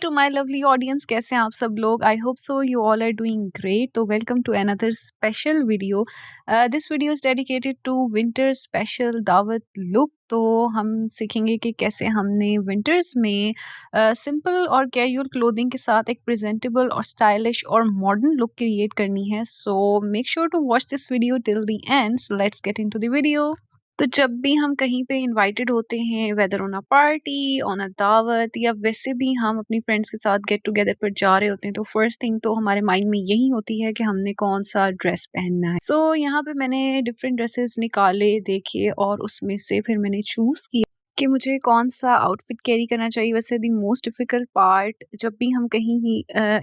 To my lovely audience, कैसे हैं आप सब लोग। I hope so you all are doing great. तो welcome to another special video. This video is dedicated to winter special दावत look. तो हम सीखेंगे कि कैसे हमने विंटर्स में सिंपल और कैजुअल क्लोथिंग के साथ एक प्रेजेंटेबल और स्टाइलिश और मॉडर्न लुक क्रिएट करनी है। So make sure to watch this video till the end. Let's get into the video. तो जब भी हम कहीं पे इनवाइटेड होते हैं, whether on a party, on a दावत, या वैसे भी हम अपनी फ्रेंड्स के साथ गेट टुगेदर पर जा रहे होते हैं, तो फर्स्ट थिंग तो हमारे माइंड में यही होती है कि हमने कौन सा ड्रेस पहनना है। सो यहाँ पे मैंने डिफरेंट ड्रेसेस निकाले, देखे, और उसमें से फिर मैंने चूज किया कि मुझे कौन सा आउटफिट कैरी करना चाहिए। वैसे दी मोस्ट डिफिकल्ट पार्ट जब भी हम कहीं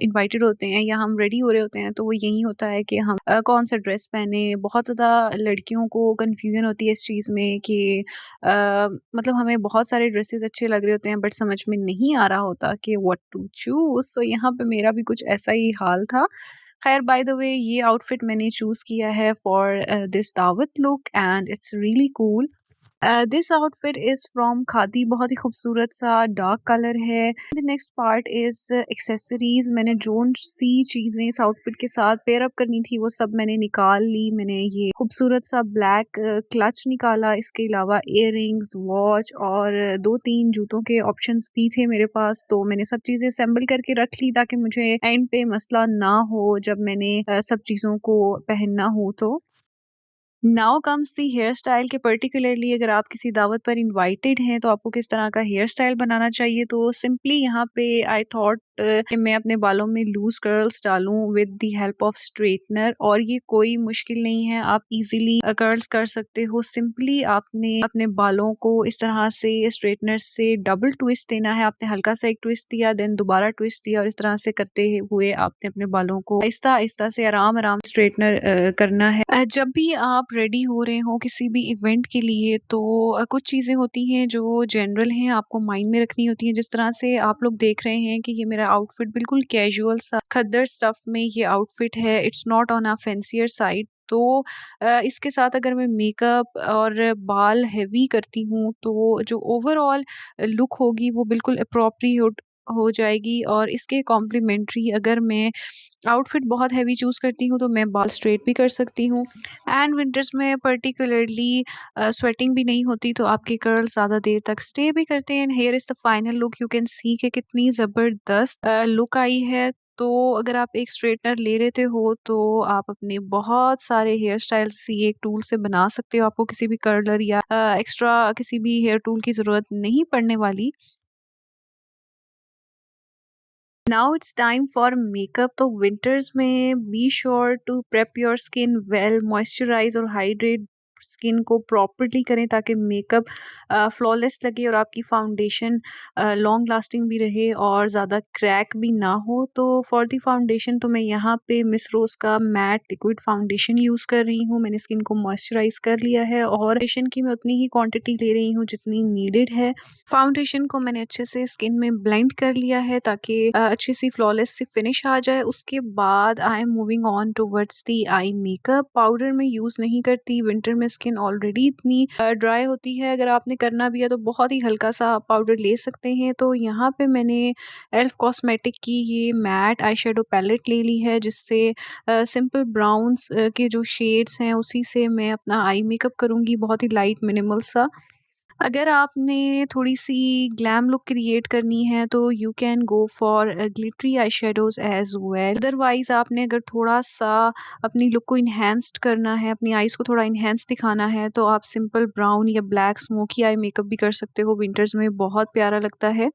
इनवाइटेड होते हैं या हम रेडी हो रहे होते हैं, तो वो यही होता है कि हम कौन सा ड्रेस पहने। बहुत ज़्यादा लड़कियों को कन्फ्यूजन होती है इस चीज़ में कि मतलब हमें बहुत सारे ड्रेसेस अच्छे लग रहे होते हैं, बट समझ में नहीं आ रहा होता कि व्हाट टू चूज। सो यहाँ पे मेरा भी कुछ ऐसा ही हाल था। खैर, बाय द वे, ये आउटफिट मैंने चूज किया है फॉर दिस दावत look and it's really cool. This outfit is from khadi. बहुत ही खूबसूरत सा डार्क कलर है। The next part is accessories. मैंने जो सी चीजें इस आउटफिट के साथ पेयर अप करनी थी वो सब मैंने निकाल ली। मैंने ये खूबसूरत सा ब्लैक क्लच निकाला। इसके अलावा इयररिंग्स, वॉच और दो तीन जूतों के ऑप्शंस भी थे मेरे पास। तो मैंने सब चीजें असेंबल करके रख ली ताकि मुझे एंड पे मसला ना हो जब मैंने सब चीजों को पहनना हो। तो now comes the hair style के पर्टिकुलरली अगर आप किसी दावत पर इनवाइटेड हैं तो आपको किस तरह का हेयर स्टाइल बनाना चाहिए। तो सिंपली यहाँ पे आई थॉट कि मैं अपने बालों में लूज कर्ल्स डालूं with the help of straightener. और ये कोई मुश्किल नहीं है, आप इजीली कर्ल्स कर सकते हो। सिंपली आपने अपने बालों को इस तरह से स्ट्रेटनर से डबल ट्विस्ट देना है। आपने हल्का सा एक ट्विस्ट दिया, देन दोबारा ट्विस्ट दिया, और इस तरह से करते हुए आपने अपने बालों को आहिस्ता आहिस्ता से आराम आराम स्ट्रेटनर करना है। जब भी आप रेडी हो रहे हो किसी भी इवेंट के लिए, तो कुछ चीज़ें होती हैं जो जनरल हैं, आपको माइंड में रखनी होती हैं। जिस तरह से आप लोग देख रहे हैं कि ये मेरा आउटफिट बिल्कुल कैजुअल सा खद्दर स्टफ में ये आउटफिट है। It's not on a fancier side. तो इसके साथ अगर मैं मेकअप और बाल हैवी करती हूँ तो जो ओवरऑल लुक होगी वो बिल्कुल अप्रोप्रिएट हो जाएगी। और इसके कॉम्प्लीमेंट्री अगर मैं आउटफिट बहुत हैवी चूज करती हूँ तो मैं बाल स्ट्रेट भी कर सकती हूँ। एंड विंटर्स में पर्टिकुलरली स्वेटिंग भी नहीं होती, तो आपके कर्ल्स ज़्यादा देर तक स्टे भी करते हैं। Here is the final look. You can see कि कितनी ज़बरदस्त लुक आई है। तो अगर आप एक स्ट्रेटनर ले लेते हो तो आप अपने बहुत सारे हेयर स्टाइल्स एक टूल से बना सकते हो। आपको किसी भी कर्लर या एक्स्ट्रा किसी भी हेयर टूल की ज़रूरत नहीं पड़ने वाली। Now it's time for makeup. तो विंटर्स में be sure to prep your skin well, moisturise और हाइड्रेट स्किन को प्रॉपर्ली करें ताकि मेकअप फ्लॉलेस लगे और आपकी फाउंडेशन लॉन्ग लास्टिंग भी रहे और ज़्यादा क्रैक भी ना हो। तो फॉर दी फाउंडेशन तो मैं यहाँ पे मिस रोज का मैट लिक्विड फाउंडेशन यूज़ कर रही हूँ। मैंने स्किन को मॉइस्चराइज कर लिया है और फाउंडेशन की मैं उतनी ही क्वांटिटी ले रही हूँ जितनी नीडेड है। फाउंडेशन को मैंने अच्छे से स्किन में ब्लेंड कर लिया है ताकि अच्छी सी फ्लॉलेस सी फिनिश आ जाए। उसके बाद I am moving on towards the eye makeup. Powder में यूज़ नहीं करती, विंटर में स्किन ऑलरेडी इतनी ड्राई होती है। अगर आपने करना भी है तो बहुत ही हल्का सा पाउडर ले सकते हैं। तो यहाँ पे मैंने एल्फ कॉस्मेटिक की ये मैट आई शेडो पैलेट ले ली है, जिससे सिंपल ब्राउन्स के जो शेड्स हैं उसी से मैं अपना आई मेकअप करूँगी, बहुत ही लाइट मिनिमल सा। अगर आपने थोड़ी-सी ग्लैम लुक क्रिएट करनी है तो you can go for glittery eye shadows as well. Otherwise आपने अगर थोड़ा-सा अपनी लुक को एनहांस्ड करना है, अपनी आईज़ को थोड़ा एनहांस दिखाना है, तो आप सिंपल ब्राउन या ब्लैक स्मोकी आई मेकअप भी कर सकते हो। विंटर्स में बहुत प्यारा लगता है।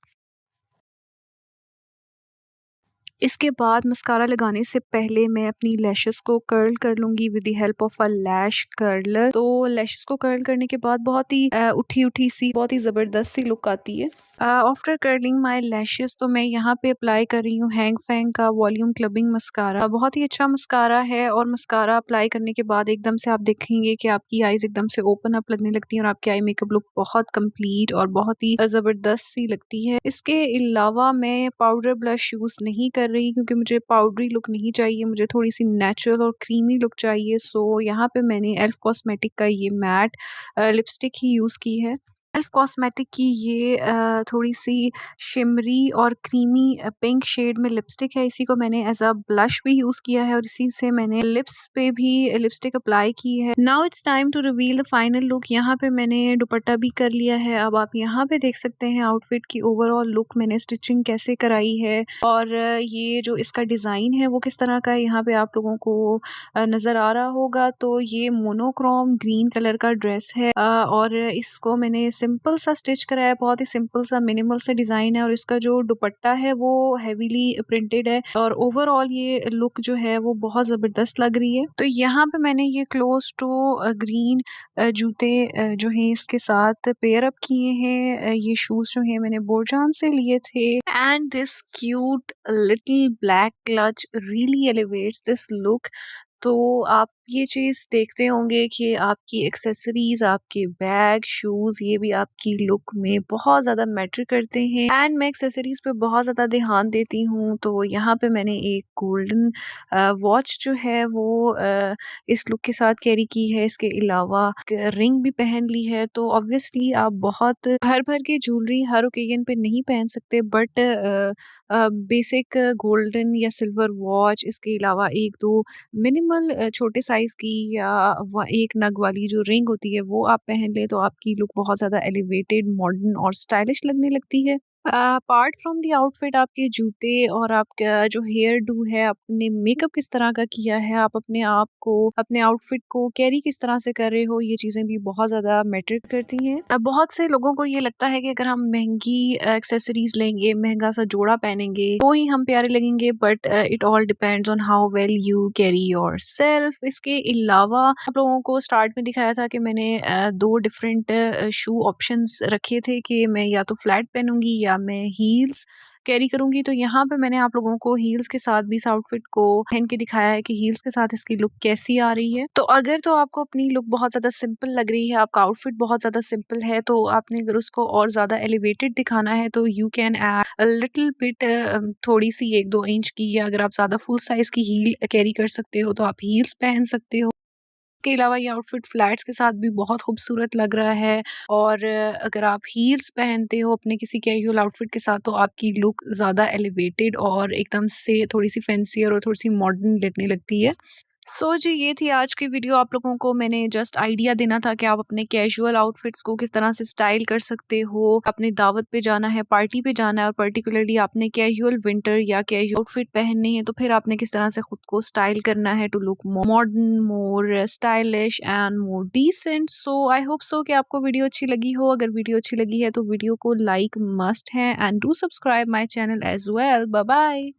इसके बाद मस्कारा लगाने से पहले मैं अपनी लैशेस को कर्ल कर लूँगी with the help of a lash curler. तो लैशेस को कर्ल करने के बाद बहुत ही उठी-उठी सी बहुत ही ज़बरदस्त सी लुक आती है। आफ्टर कर्लिंग माय लैशेस तो मैं यहाँ पे अप्लाई कर रही हूँ हैंग फैंग का वॉल्यूम क्लबिंग मस्कारा। बहुत ही अच्छा मस्कारा है और मस्कारा अप्लाई करने के बाद एकदम से आप देखेंगे कि आपकी आईज़ एकदम से ओपन अप लगने लगती हैं और आपकी आई मेकअप लुक बहुत कंप्लीट और बहुत ही ज़बरदस्त सी लगती है। इसके अलावा मैं पाउडर ब्लश यूज़ नहीं कर रही क्योंकि मुझे पाउडरी लुक नहीं चाहिए, मुझे थोड़ी-सी नेचुरल और क्रीमी लुक चाहिए। सो यहाँ पे मैंने एल्फ कॉस्मेटिक का ये मैट लिपस्टिक ही यूज़ की है। एल्फ कॉस्मेटिक की ये थोड़ी-सी शिमरी और क्रीमी पिंक शेड में लिपस्टिक है। इसी को मैंने एज़ अ ब्लश भी यूज़ किया है और इसी से मैंने लिप्स पे भी लिपस्टिक अप्लाई की है। Now it's time to reveal the final look. यहाँ पे मैंने दुपट्टा भी कर लिया है। अब आप यहाँ पे देख सकते हैं आउटफिट की ओवरऑल लुक मैंने स्टिचिंग कैसे कराई है और ये जो इसका डिज़ाइन है वो किस तरह का है, यहाँ पे आप लोगों को नज़र आ रहा होगा। तो ये मोनोक्रोम ग्रीन कलर का ड्रेस है और इसको मैंने सिंपल सा स्टिच कराया है, बहुत ही सिंपल सा मिनिमल सा डिज़ाइन है और इसका जो दुपट्टा है वो हेवीली प्रिंटेड है और ओवरऑल ये लुक जो है वो बहुत ज़बरदस्त लग रही है। तो यहाँ पे मैंने ये क्लोज टू ग्रीन जूते जो हैं इसके साथ पेयर अप किए हैं। ये शूज़ जो हैं मैंने बोरजान से लिए थे and this cute little black clutch really elevates this look. तो आप ये चीज़ देखते होंगे कि आपकी एक्सेसरीज़, आपके बैग, शूज़ ये भी आपकी लुक में बहुत ज़्यादा मैटर करते हैं एंड मैं एक्सेसरीज़ पे बहुत ज़्यादा ध्यान देती हूँ। तो यहाँ पे मैंने एक गोल्डन वॉच जो है वो इस लुक के साथ कैरी की है। इसके अलावा रिंग भी पहन ली है। तो ऑब्वियसली आप बहुत भर-भर के ज्वेलरी हर ओकेजन पे नहीं पहन सकते बट बेसिक गोल्डन या सिल्वर वॉच, इसके अलावा 1-2 मिनिमल छोटे साइज़ की या एक नग वाली जो रिंग होती है वो आप पहन लें तो आपकी लुक बहुत ज़्यादा एलिवेटेड, मॉडर्न और स्टाइलिश लगने लगती है। अपार्ट फ्रॉम द आउटफिट आपके जूते और आपका जो हेयर डू है, आपने मेकअप किस तरह का किया है, आप अपने आप को, अपने आउटफिट को कैरी किस तरह से कर रहे हो, ये चीज़ें भी बहुत ज़्यादा मैटर करती हैं। बहुत से लोगों को ये लगता है कि अगर हम महंगी एक्सेसरीज लेंगे, महंगा सा जोड़ा पहनेंगे तो ही हम प्यारे लगेंगे but it all depends on how well you carry yourself. इसके अलावा आप लोगों को स्टार्ट में दिखाया था कि मैंने 2 डिफरेंट शू ऑप्शंस रखे थे कि मैं या तो फ्लैट पहनूंगी या मैं हील्स कैरी करूंगी। तो यहाँ पे मैंने आप लोगों को हील्स के साथ भी इस आउटफिट को पहन के दिखाया है कि हील्स के साथ इसकी लुक कैसी आ रही है। तो अगर तो आपको अपनी लुक बहुत ज़्यादा सिंपल लग रही है, आपका आउटफिट बहुत ज़्यादा सिंपल है, तो आपने अगर उसको और ज़्यादा एलिवेटेड दिखाना है तो you can add a little bit थोड़ी सी 1-2 इंच की, या अगर आप ज़्यादा फुल साइज़ की हील कैरी कर सकते हो तो आप हील्स पहन सकते हो। इसके अलावा ये आउटफिट फ्लैट्स के साथ भी बहुत खूबसूरत लग रहा है और अगर आप हील्स पहनते हो अपने किसी कैजुअल आउटफिट के साथ तो आपकी लुक ज़्यादा एलिवेटेड और एकदम से थोड़ी-सी फैंसियर और थोड़ी-सी मॉडर्न लगने लगती है। सो जी, ये थी आज की वीडियो। आप लोगों को मैंने जस्ट आइडिया देना था कि आप अपने कैजुअल आउटफिट्स को किस तरह से स्टाइल कर सकते हो। अपनी दावत पे जाना है, पार्टी पे जाना है और पर्टिकुलरली आपने कैजुअल विंटर या कैजुअल आउटफिट पहनने हैं तो फिर आपने किस तरह से खुद को स्टाइल करना है to look modern, more stylish and more decent. So I hope so कि आपको वीडियो अच्छी लगी हो। अगर वीडियो अच्छी लगी है तो वीडियो को लाइक मस्ट है and do subscribe my channel as well. Bye bye.